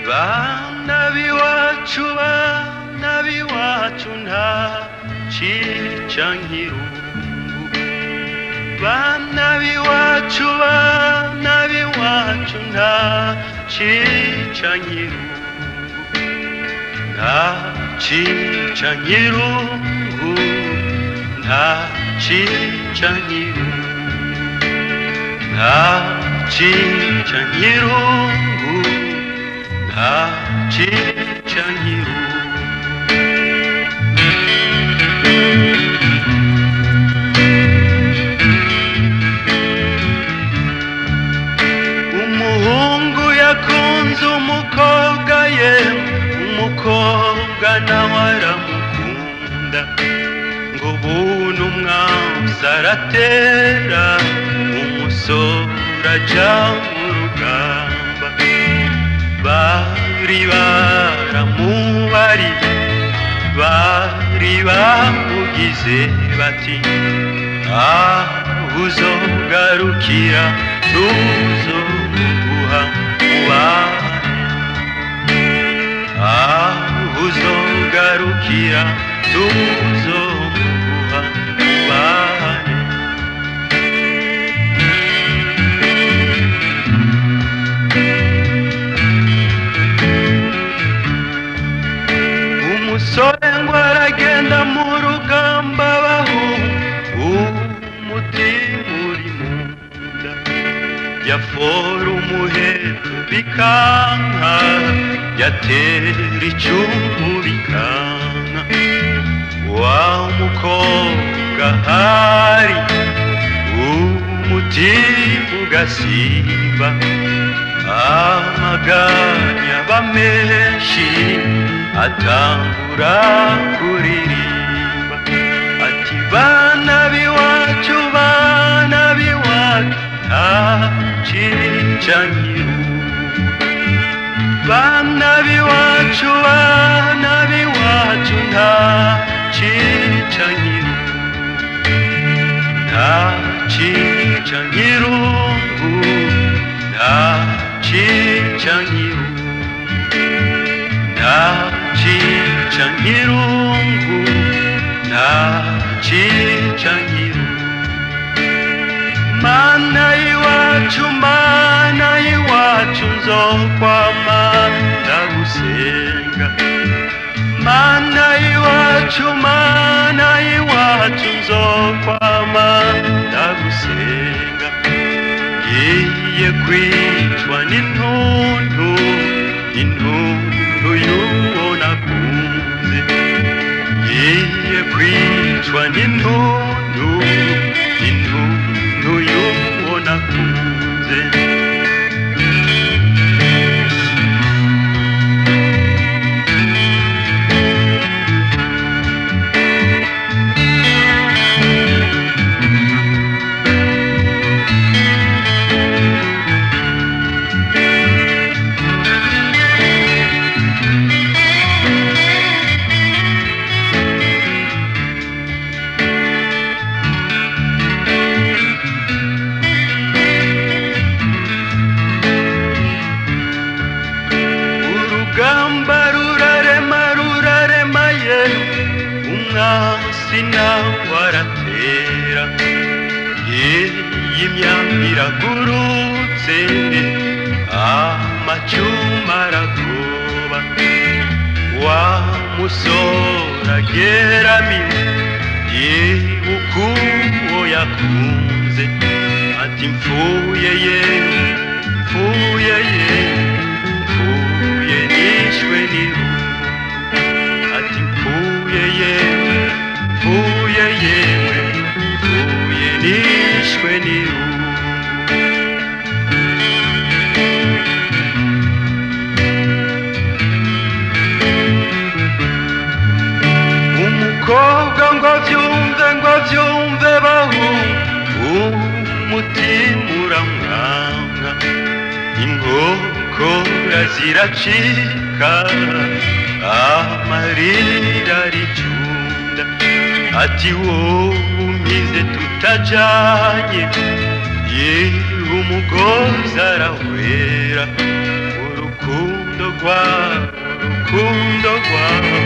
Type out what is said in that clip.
bana b'iwacu nta cica nk'irungu, bana b'iwacu nta cica nk'irungu, nta cica nk'irungu, nta cica nk'irungu, nta cica nk'irungu, nta cica nk'irungu. Umuhungu yakunze umukobwa ye, umukobwa nawe aramukunda, ngo buntu umwanzi aratera, umusore aja mu rugamba. Bari baramubariye, bari bamugize bati aho uzogarukira tuzoguha mubane, aho uzogarukira tuzoguha mubane. Umusore ngo aragenda mu rugamba bahu, umutima uri mu nda, yafora umuheto bikanka, yatera icumu bikanka. Wa mukobwa hari umutima ugasimba, amaganya aba menshi atangura kuririmba ati bana b'iwacu nta cica nk'irungu, bana b'iwacu nta cica nk'irungu, nta cica nk'irungu, nta cica nk'irungu, nta cica nk'irungu, nta cica nk'irungu. Mana y'iwacu nzokwama ndagusenga, Mana y'iwacu nzokwama ndagusenga. Ngiye kwicwa n'intuntu, intuntu y'uwo nakunze, ngiye kwicwa n'intuntu, intuntu y'uwo nakunze. Urugamba rurarema ye, umwansi nawe aratera, y'imyambi iragurutse, amacuma aragoba. Wa musore ageramiwe, yibuka uwo yakunze, ati mfuye ye, mfuye ye, mfuye nishwe n'irungu, ati mfuye ye, mfuye yewe, mfuye nishwe n'irungu. Umukobwa ngo avyumve bahu, umutima uramwanga, inkokora ziracika, amarira aricunda, ati wowe umize tutajanye, yewe umugozi arawera, urukundo rwawe urukundo rwawe